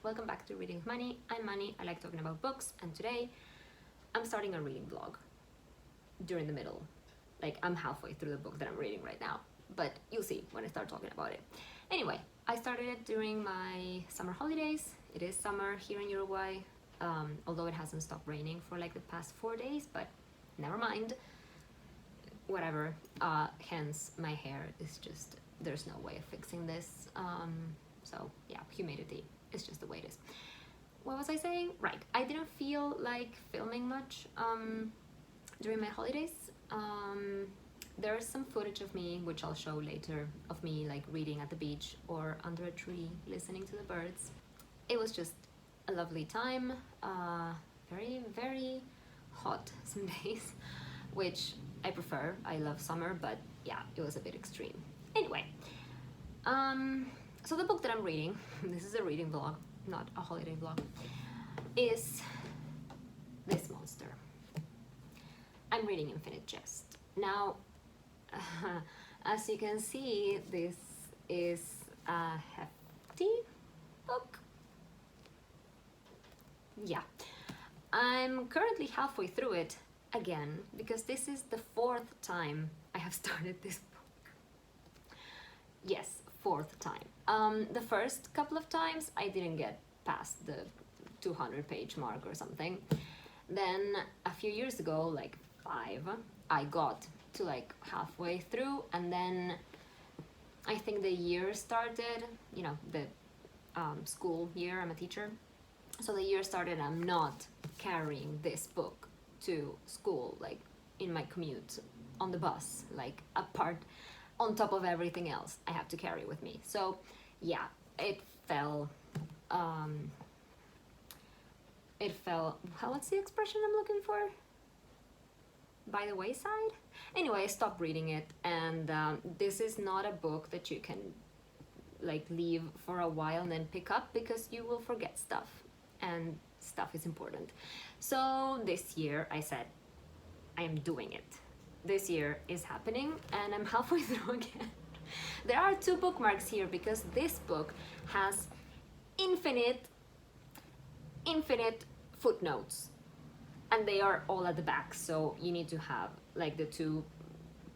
welcome back to Reading with Money. I'm Money, I like talking about books, and today I'm starting a reading vlog during the middle. Like, I'm halfway through the book that I'm reading right now, but you'll see when I start talking about it. Anyway, I started it during my summer holidays. It is summer here in Uruguay, although it hasn't stopped raining for like the past 4 days, but never mind. Whatever, hence my hair is just, there's no way of fixing this. So yeah, humidity is just the way it is. What was I saying? Right, I didn't feel like filming much during my holidays. There's some footage of me, which I'll show later, of me like reading at the beach or under a tree, listening to the birds. It was just a lovely time, very, very hot some days, which I prefer. I love summer, but yeah, it was a bit extreme. Anyway, so the book that I'm reading, this is a reading vlog, not a holiday vlog, is this monster. I'm reading Infinite Jest. Now, as you can see, this is a hefty book. Yeah, I'm currently halfway through it again, because this is the 4th time I have started this book. Yes, 4th time. The first couple of times I didn't get past the 200-page mark or something. Then a few years ago, like 5, I got to like halfway through, and then I think the year started, you know, the school year. I'm a teacher, so the year started. I'm not carrying this book to school, like in my commute on the bus, like apart on top of everything else I have to carry with me. So yeah, it fell, what's the expression I'm looking for? By the wayside? Anyway, I stopped reading it, and this is not a book that you can like leave for a while and then pick up, because you will forget stuff, and stuff is important. So this year I said, I am doing it. This year is happening, and I'm halfway through again. There are 2 bookmarks here because this book has infinite footnotes, and they are all at the back, so you need to have like the 2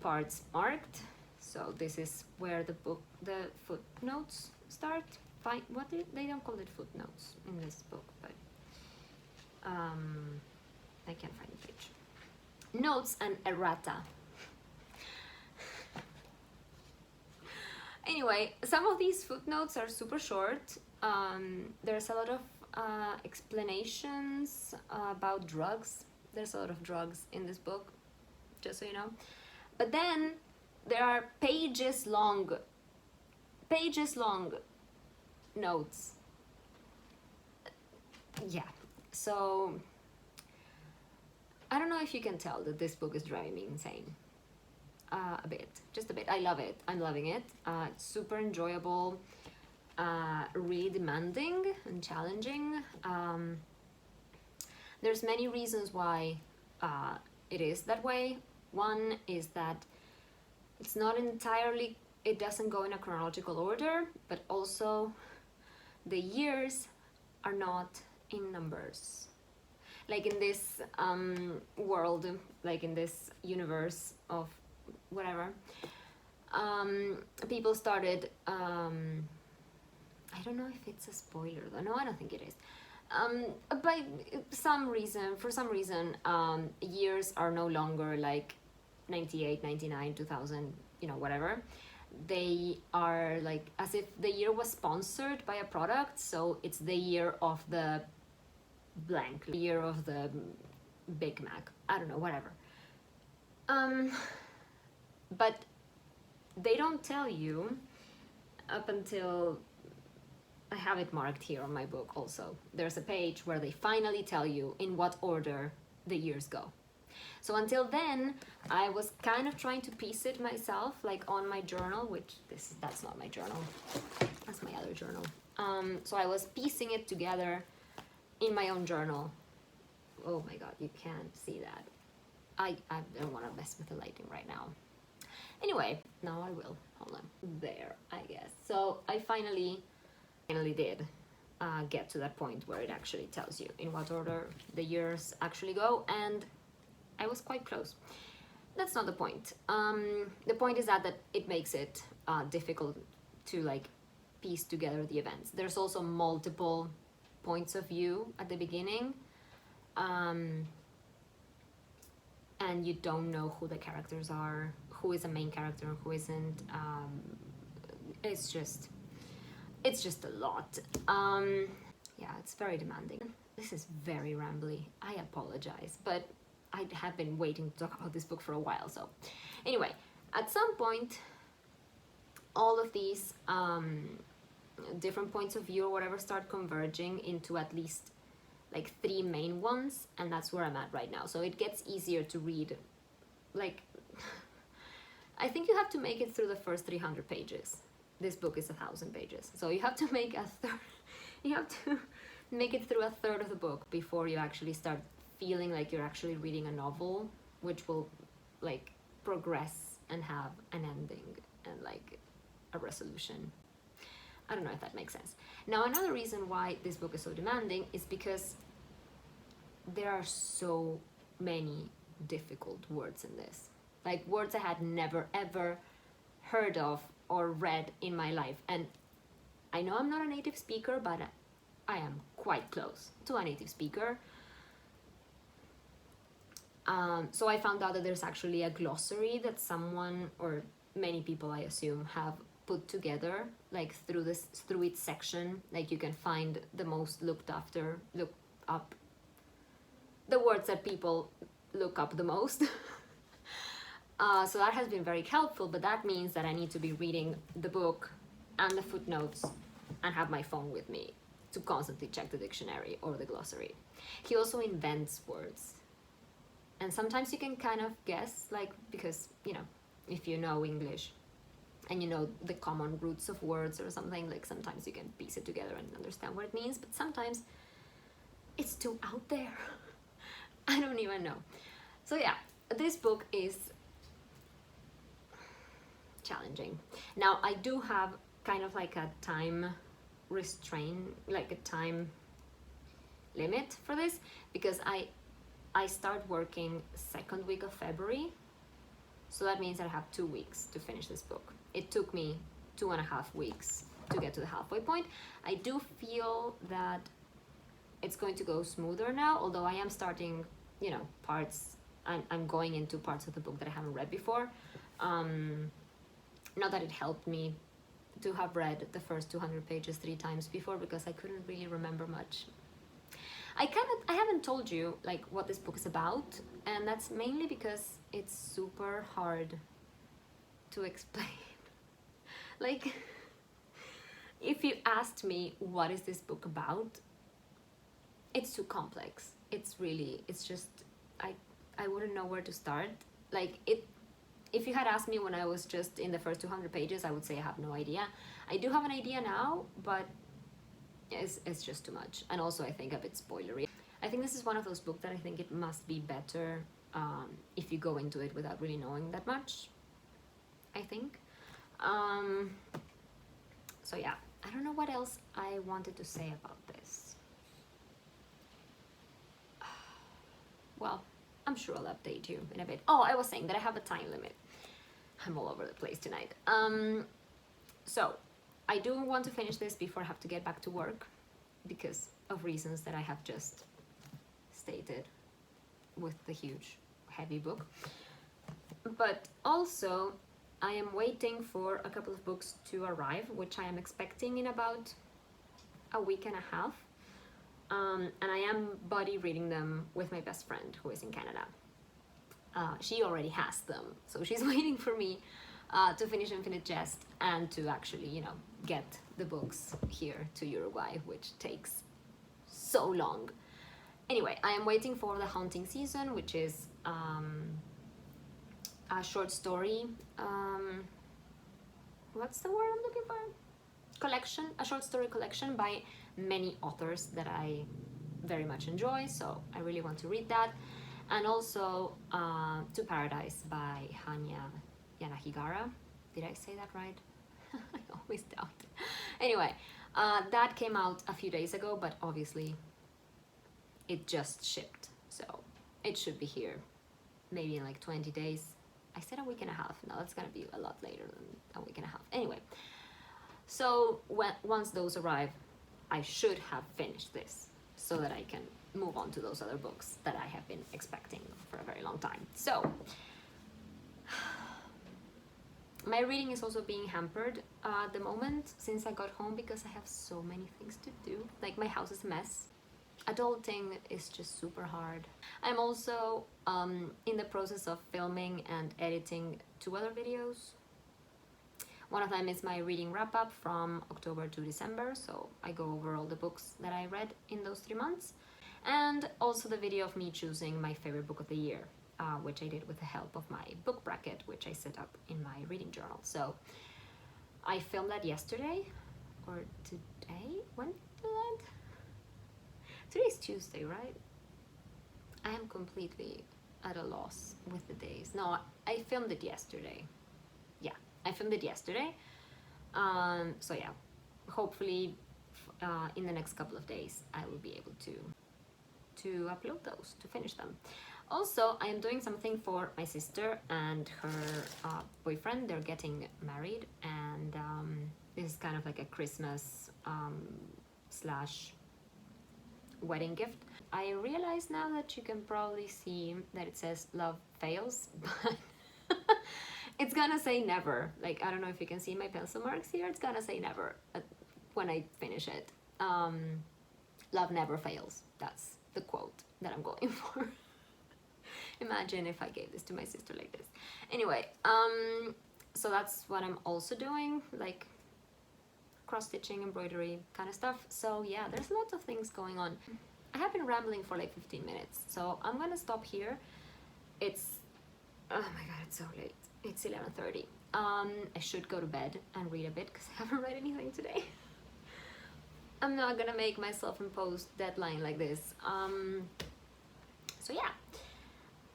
parts marked. So this is where the footnotes start. Fine, they don't call it footnotes in this book, but I can't find the page. Notes and errata. Anyway, some of these footnotes are super short. There's a lot of explanations about drugs. There's a lot of drugs in this book, just so you know. But then there are pages long notes. Yeah, so I don't know if you can tell that this book is driving me insane. A bit, just a bit. I love it. I'm loving it. It's super enjoyable, really demanding and challenging. There's many reasons why it is that way. One is that it's not entirely, it doesn't go in a chronological order, but also the years are not in numbers. Like in this world, like in this universe of whatever, people started, I don't know if it's a spoiler though, no, I don't think it is. For some reason, years are no longer like 98, 99, 2000, you know, whatever. They are like as if the year was sponsored by a product, so it's the year of the blank, year of the Big Mac, I don't know, whatever. But they don't tell you up until, I have it marked here on my book also. There's a page where they finally tell you in what order the years go. So until then, I was kind of trying to piece it myself, like on my journal, which that's not my journal, that's my other journal. So I was piecing it together in my own journal. Oh my god, you can't see that. I don't want to mess with the lighting right now. Anyway, now I will. Hold on. There, I guess. So I finally did get to that point where it actually tells you in what order the years actually go, and I was quite close. That's not the point. The point is that it makes it difficult to like piece together the events. There's also multiple points of view at the beginning, and you don't know who the characters are, who is a main character and who isn't. It's just a lot. Yeah, it's very demanding. This is very rambly. I apologize, but I have been waiting to talk about this book for a while. So anyway, at some point, all of these different points of view or whatever start converging into at least like 3 main ones, and that's where I'm at right now. So it gets easier to read. Like, I think you have to make it through the first 300 pages. This book is 1,000 pages, so you have to make you have to make it through a third of the book before you actually start feeling like you're actually reading a novel, which will like progress and have an ending and like a resolution. I don't know if that makes sense. Now, another reason why this book is so demanding is because there are so many difficult words in this, like words I had never ever heard of or read in my life. And I know I'm not a native speaker, but I am quite close to a native speaker. So I found out that there's actually a glossary that someone, or many people I assume, have put together, like through each section. Like you can find the most look up the words that people look up the most. So that has been very helpful, but that means that I need to be reading the book and the footnotes and have my phone with me to constantly check the dictionary or the glossary. He also invents words. And sometimes you can kind of guess, like, because, you know, if you know English and you know the common roots of words or something, like sometimes you can piece it together and understand what it means, but sometimes it's too out there. I don't even know. So yeah, this book is challenging. Now, I do have kind of like a time restraint, like a time limit for this, because I start working 2nd week of February, so that means I have 2 weeks to finish this book. It took me 2.5 weeks to get to the halfway point. I do feel that it's going to go smoother now, although I am starting, you know, parts, I'm going into parts of the book that I haven't read before. Not that it helped me to have read the first 200 pages 3 times before, because I couldn't really remember much. I haven't told you like what this book is about, and that's mainly because it's super hard to explain. Like, if you asked me what is this book about, it's too complex. It's just, I wouldn't know where to start. Like, if you had asked me when I was just in the first 200 pages, I would say I have no idea. I do have an idea now, but it's just too much. And also I think a bit spoilery. I think this is one of those books that I think it must be better if you go into it without really knowing that much, I think. So yeah, I don't know what else I wanted to say about this. Well, I'm sure I'll update you in a bit. Oh, I was saying that I have a time limit. I'm all over the place tonight. So I do want to finish this before I have to get back to work, because of reasons that I have just stated with the huge, heavy book. But also, I am waiting for a couple of books to arrive, which I am expecting in about a week and a half. And I am buddy reading them with my best friend who is in Canada. She already has them, so she's waiting for me to finish Infinite Jest and to actually, you know, get the books here to Uruguay, which takes so long. Anyway, I am waiting for The Haunting Season, which is a short story, what's the word I'm looking for? Collection, a short story collection by many authors that I very much enjoy, so I really want to read that. And also To Paradise by Hanya Yanahigara. Did I say that right? I always doubt. Anyway, That came out a few days ago, but obviously it just shipped, so it should be here maybe in like 20 days. I said a week and a half. No, that's gonna be a lot later than a week and a half. Anyway, so once those arrive, I should have finished this so that I can move on to those other books that I have been expecting for a very long time. So my reading is also being hampered at the moment since I got home because I have so many things to do. Like, my house is a mess. Adulting is just super hard. I'm also in the process of filming and editing 2 other videos. One of them is my reading wrap-up from October to December, so I go over all the books that I read in those 3 months. And also the video of me choosing my favorite book of the year, which I did with the help of my book bracket, which I set up in my reading journal. So I filmed that yesterday, or today? When did I do that? Today's Tuesday, right? I am completely at a loss with the days. No, I filmed it yesterday. Yeah, I filmed it yesterday. So yeah, hopefully in the next couple of days I will be able to upload those, to finish them. Also, I am doing something for my sister and her boyfriend. They're getting married, and this is kind of like a Christmas slash wedding gift. I realize now that you can probably see that it says love fails, but it's gonna say never. Like, I don't know if you can see my pencil marks here. It's gonna say never when I finish it. Love never fails. That's the quote that I'm going for. Imagine if I gave this to my sister like this. Anyway, so that's what I'm also doing, like cross-stitching, embroidery kind of stuff. So yeah, there's lots of things going on. I have been rambling for like 15 minutes, so I'm gonna stop here. It's, oh my god, it's so late. It's 11:30. I should go to bed and read a bit because I haven't read anything today. I'm not gonna make my self-imposed deadline like this. So yeah,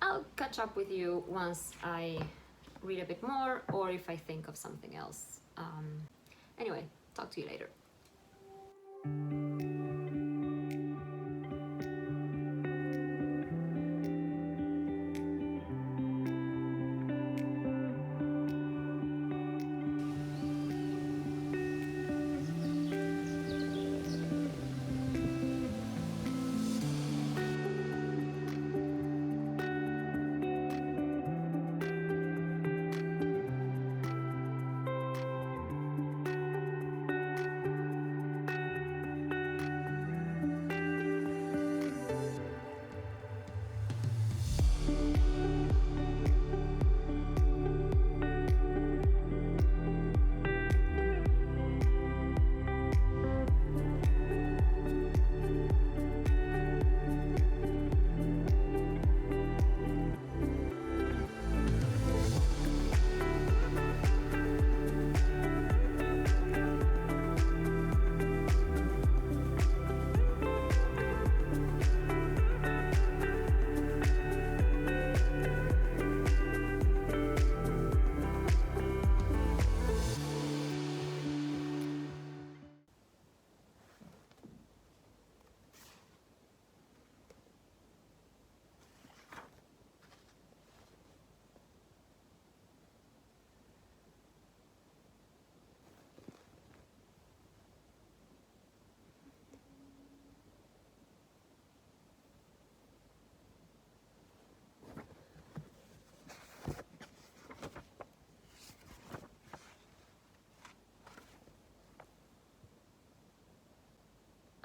I'll catch up with you once I read a bit more, or if I think of something else. Anyway, talk to you later.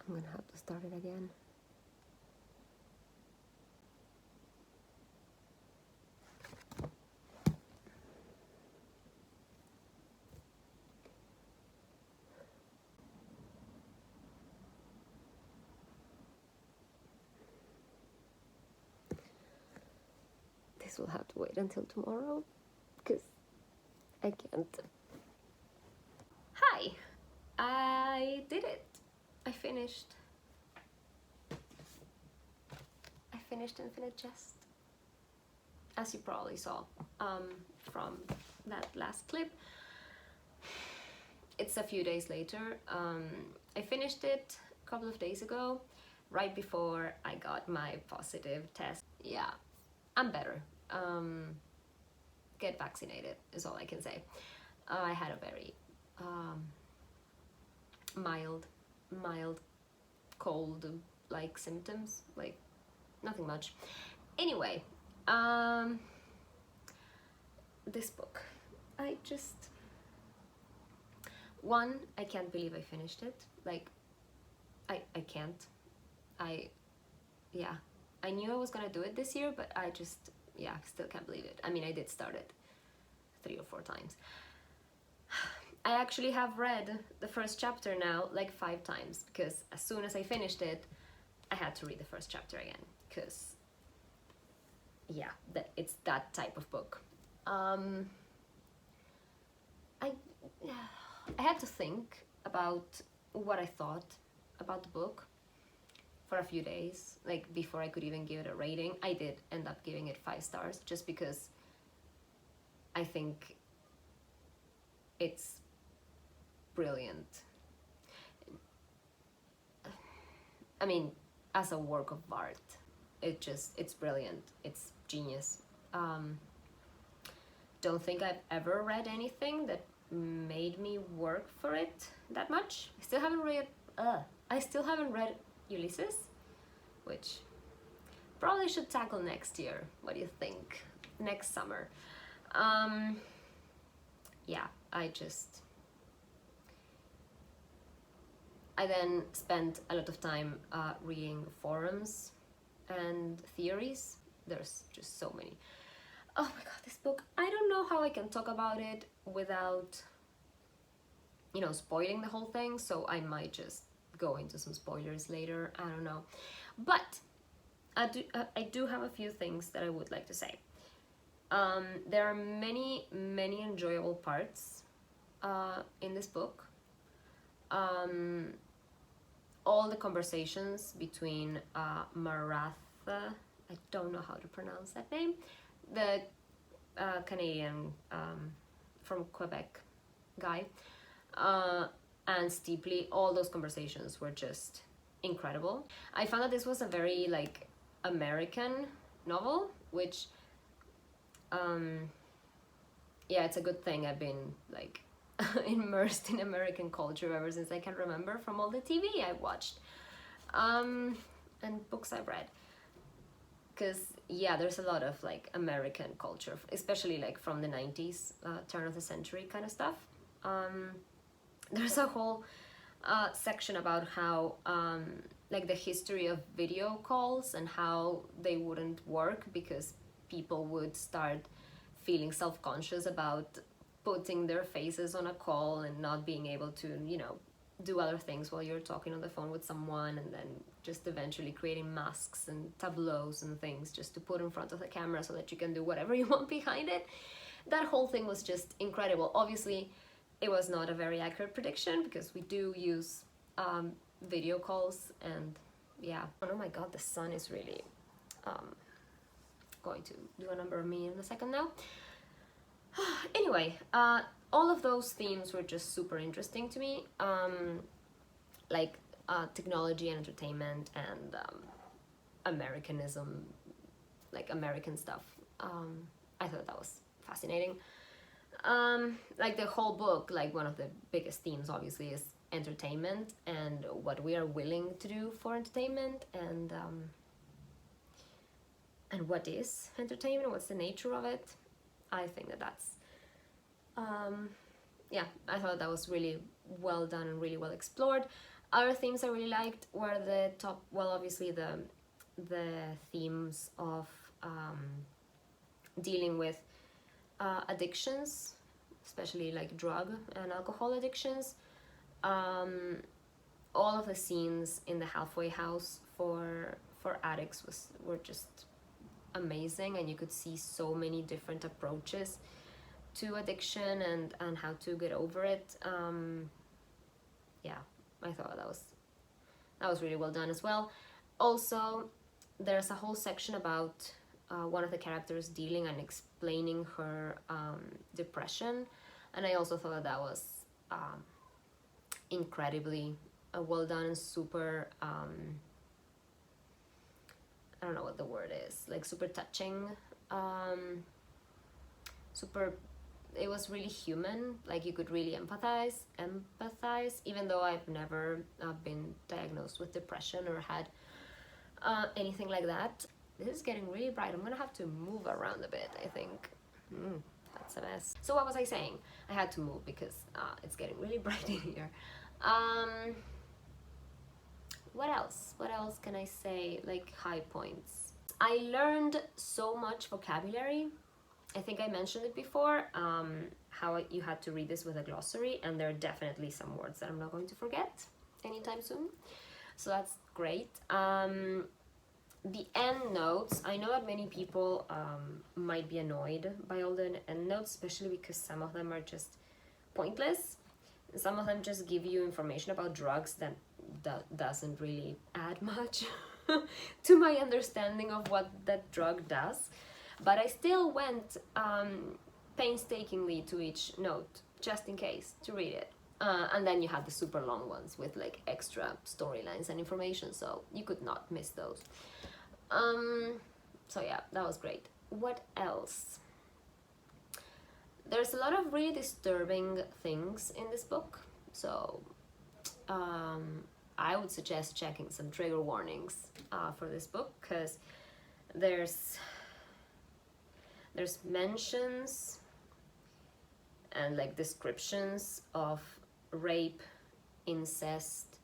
I'm gonna have to start it again. This will have to wait until tomorrow, because I can't. Hi! I did it! I finished Infinite Jest, as you probably saw from that last clip. It's a few days later. I finished it a couple of days ago, right before I got my positive test. Yeah, I'm better. Get vaccinated is all I can say. I had a very mild cold like symptoms, like nothing much. Anyway, this book, I can't believe I finished it. Like I can't. Yeah, I knew I was gonna do it this year, but I just, yeah, still can't believe it. I mean, I did start it 3 or 4 times. I actually have read the first chapter now like 5 times, because as soon as I finished it, I had to read the first chapter again, because yeah, it's that type of book. I had to think about what I thought about the book for a few days, like before I could even give it a rating. I did end up giving it 5 stars, just because I think it's brilliant. I mean, as a work of art, it's brilliant. It's genius. Don't think I've ever read anything that made me work for it that much. I still haven't read Ulysses, which probably should tackle next year. What do you think? Next summer. Yeah, I then spent a lot of time reading forums and theories. There's just so many. Oh my god, this book, I don't know how I can talk about it without, spoiling the whole thing, so I might just go into some spoilers later, I don't know. But I do have a few things that I would like to say. There are many enjoyable parts in this book. All the conversations between Maratha, I don't know how to pronounce that name, the Canadian from Quebec guy, and Steeply, all those conversations were just incredible. I found that this was a very like American novel, which yeah, it's a good thing. I've been like immersed in American culture ever since I can remember, from all the TV I watched and books I've read. Because yeah, there's a lot of like American culture, especially like from the 90s, turn of the century kind of stuff. There's a whole section about how like the history of video calls and how they wouldn't work because people would start feeling self-conscious about putting their faces on a call and not being able to, do other things while you're talking on the phone with someone, and then just eventually creating masks and tableaus and things just to put in front of the camera so that you can do whatever you want behind it. That whole thing was just incredible. Obviously, it was not a very accurate prediction because we do use video calls, and yeah. Oh my god, the sun is really going to do a number on me in a second now. Anyway, all of those themes were just super interesting to me, like technology and entertainment and Americanism, like American stuff. I thought that was fascinating. Like the whole book, like one of the biggest themes obviously is entertainment and what we are willing to do for entertainment, and what is entertainment, what's the nature of it. I think that's yeah, I thought that was really well done and really well explored. Other themes I really liked were obviously the themes of dealing with addictions, especially like drug and alcohol addictions. All of the scenes in the halfway house for addicts were just amazing, and you could see so many different approaches to addiction and how to get over it. Yeah, I thought that was really well done as well. Also, there's a whole section about one of the characters dealing and explaining her depression, and I also thought that was incredibly well done and super, I don't know what the word is, like super touching, super, it was really human, like you could really empathize, even though I've never been diagnosed with depression or had anything like that. This is getting really bright. I'm gonna have to move around a bit, I think. That's a mess. So what was I saying? I had to move because it's getting really bright in here. What else? What else can I say? Like high points. I learned so much vocabulary. I think I mentioned it before, how you had to read this with a glossary, and there are definitely some words that I'm not going to forget anytime soon. So that's great. The end notes, I know that many people might be annoyed by all the end notes, especially because some of them are just pointless. Some of them just give you information about drugs that doesn't really add much to my understanding of what that drug does. But I still went painstakingly to each note, just in case, to read it. And then you had the super long ones with like extra storylines and information, so you could not miss those. So yeah, that was great. What else? There's a lot of really disturbing things in this book, so I would suggest checking some trigger warnings for this book, because there's mentions and like descriptions of rape, incest,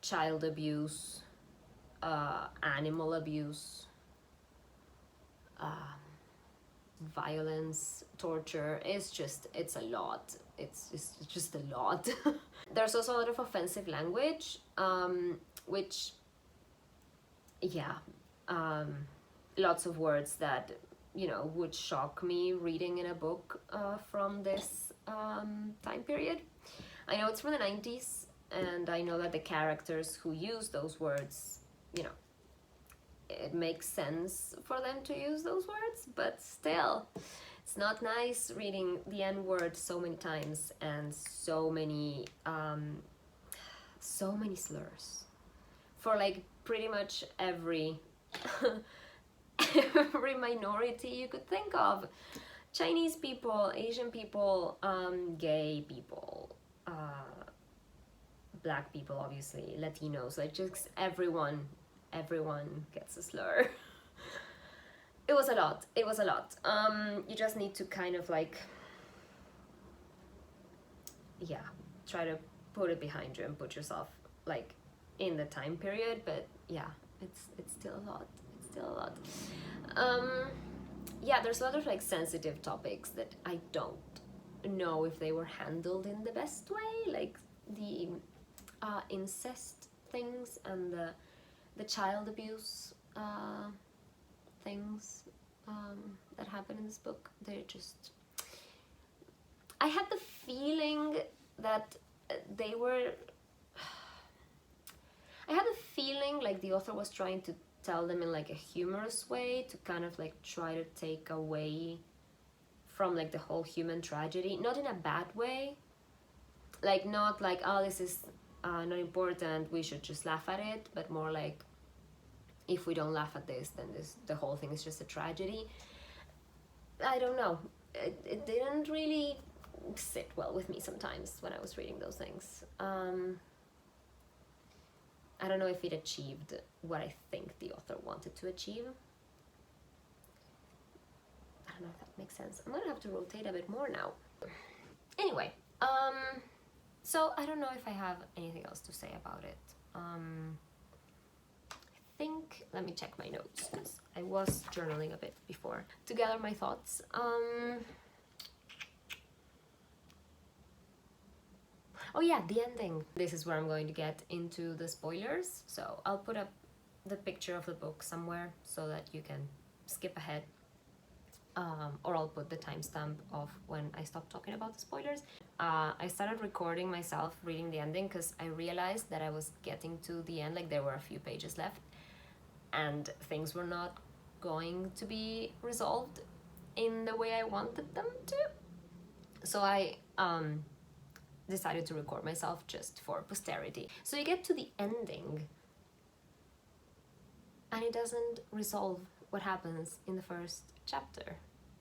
child abuse, animal abuse, violence, torture. It's a lot. It's just a lot. There's also a lot of offensive language, which, yeah, lots of words that, you know, would shock me reading in a book from this time period. I know it's from the 90s, and I know that the characters who use those words, you know, it makes sense for them to use those words, but still, it's not nice reading the N word so many times and so many slurs for like pretty much every every minority you could think of. Chinese people, Asian people, gay people, black people, obviously, Latinos, like just everyone gets a slur. It was a lot. You just need to kind of like, yeah, try to put it behind you and put yourself like in the time period, but yeah, it's still a lot. Yeah, there's a lot of like sensitive topics that I don't know if they were handled in the best way, like the incest things and the child abuse things that happen in this book. They're just, I had the feeling that they were, I had the feeling like the author was trying to tell them in like a humorous way, to kind of like try to take away from like the whole human tragedy, not in a bad way, like not like, oh, this is not important, we should just laugh at it, but more like, if we don't laugh at this, then the whole thing is just a tragedy. I don't know, it didn't really sit well with me sometimes when I was reading those things. I don't know if it achieved what I think the author wanted to achieve. I don't know if that makes sense. I'm gonna have to rotate a bit more now. Anyway, so I don't know if I have anything else to say about it. I think, let me check my notes, because I was journaling a bit before to gather my thoughts. Oh yeah, the ending. This is where I'm going to get into the spoilers, so I'll put up the picture of the book somewhere so that you can skip ahead, or I'll put the timestamp of when I stopped talking about the spoilers. I started recording myself reading the ending because I realized that I was getting to the end, like there were a few pages left and things were not going to be resolved in the way I wanted them to. So I decided to record myself just for posterity. So you get to the ending and it doesn't resolve what happens in the first chapter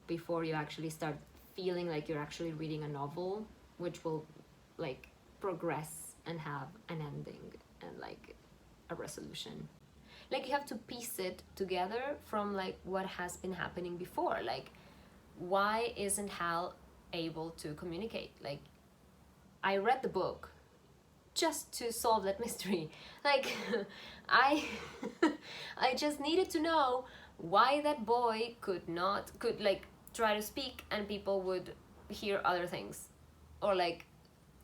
before you actually start feeling like you're actually reading a novel, which will like progress and have an ending and like a resolution. Like you have to piece it together from like what has been happening before. Like, why isn't Hal able to communicate? Like, I read the book just to solve that mystery. Like, I I just needed to know why that boy could like try to speak and people would hear other things, or like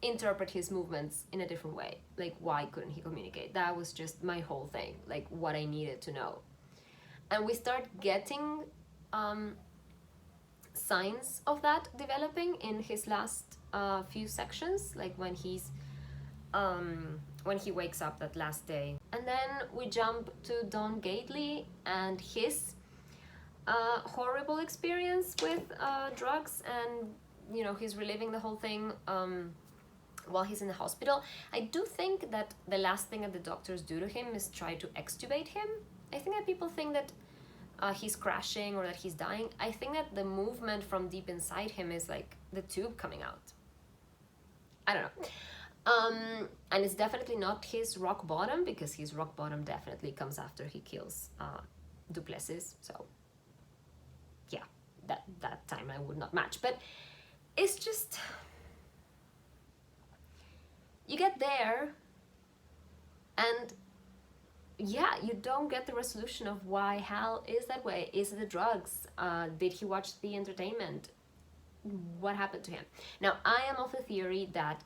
interpret his movements in a different way. Like, why couldn't he communicate? That was just my whole thing, like what I needed to know. And we start getting signs of that developing in his last few sections, like when he wakes up that last day. And then we jump to Don Gately and his horrible experience with drugs, and you know, he's reliving the whole thing while he's in the hospital. I do think that the last thing that the doctors do to him is try to extubate him. I think that people think that he's crashing or that he's dying. I think that the movement from deep inside him is like the tube coming out. I don't know. And it's definitely not his rock bottom, because his rock bottom definitely comes after he kills Duplessis. So yeah, that timeline would not match. But it's just, you get there and yeah, you don't get the resolution of why Hal is that way. Is it the drugs? Did he watch the entertainment? What happened to him? Now, I am of the theory that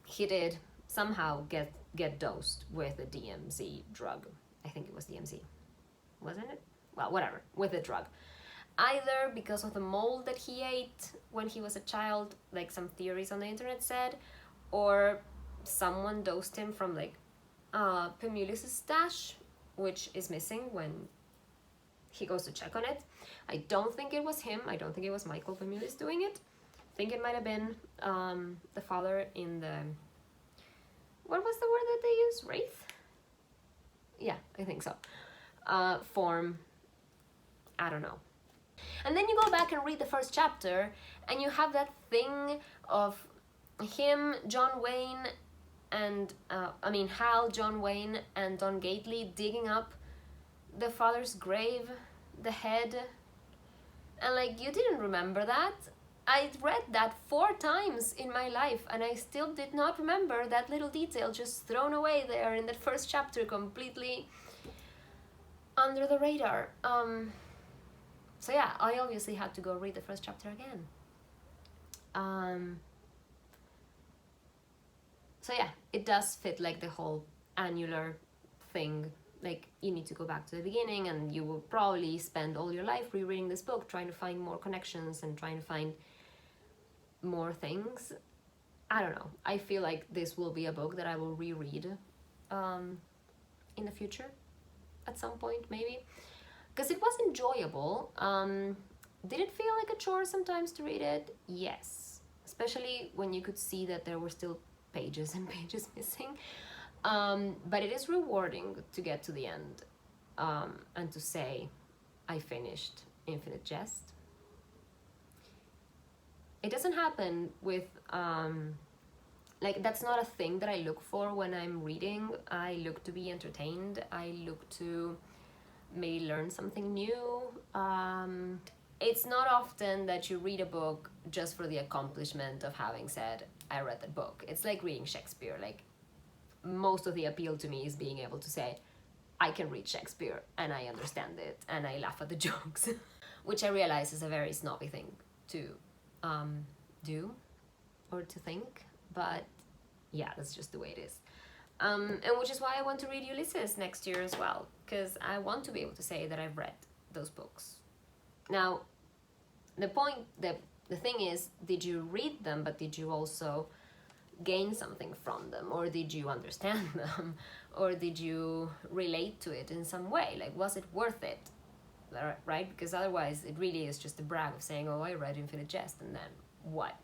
he did somehow get dosed with a DMZ drug. I think it was DMZ, wasn't it? Well, whatever, with a drug. Either because of the mold that he ate when he was a child, like some theories on the internet said, or someone dosed him from like Pemulis' stash, which is missing when he goes to check on it. I don't think it was him. I don't think it was Michael Pemulis doing it. I think it might have been the father in the, what was the word that they used? Wraith? Yeah, I think so. Form. I don't know. And then you go back and read the first chapter and you have that thing of him, John Wayne, and Hal, John Wayne, and Don Gately digging up the father's grave, the head, and like, you didn't remember that. I read that 4 times in my life and I still did not remember that little detail, just thrown away there in that first chapter, completely under the radar. So yeah, I obviously had to go read the first chapter again. So yeah, it does fit like the whole annular thing. Like, you need to go back to the beginning and you will probably spend all your life rereading this book, trying to find more connections and trying to find more things. I don't know. I feel like this will be a book that I will reread in the future at some point, maybe. Because it was enjoyable. Did it feel like a chore sometimes to read it? Yes. Especially when you could see that there were still pages and pages missing. But it is rewarding to get to the end and to say, I finished Infinite Jest. It doesn't happen with, like, that's not a thing that I look for when I'm reading. I look to be entertained. I look to maybe learn something new. It's not often that you read a book just for the accomplishment of having said, I read that book. It's like reading Shakespeare. Like, most of the appeal to me is being able to say, I can read Shakespeare and I understand it and I laugh at the jokes, which I realize is a very snobby thing to do or to think, but yeah, that's just the way it is. And which is why I want to read Ulysses next year as well, because I want to be able to say that I've read those books. Now, the thing is, did you read them, but did you also gain something from them, or did you understand them, or did you relate to it in some way? Like, was it worth it? Right? Because otherwise it really is just a brag of saying, oh, I read Infinite Jest, and then what?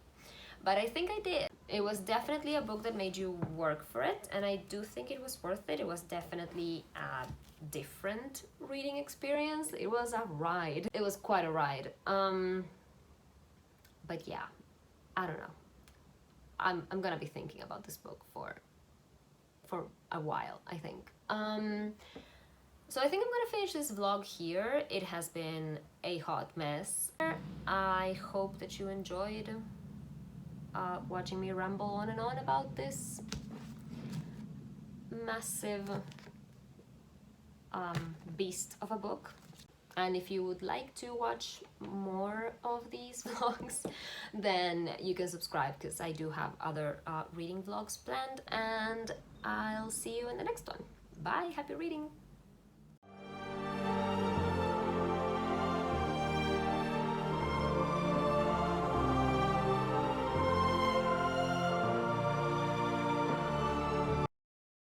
but I think I did. It was definitely a book that made you work for it, and I do think it was worth it. It was definitely a different reading experience. It was a ride. It was quite a ride. But yeah, I don't know. I'm gonna be thinking about this book for a while, I think. So I think I'm gonna finish this vlog here. It has been a hot mess. I hope that you enjoyed watching me ramble on and on about this massive beast of a book. And if you would like to watch more of these vlogs, then you can subscribe, because I do have other reading vlogs planned, and I'll see you in the next one. Bye, happy reading!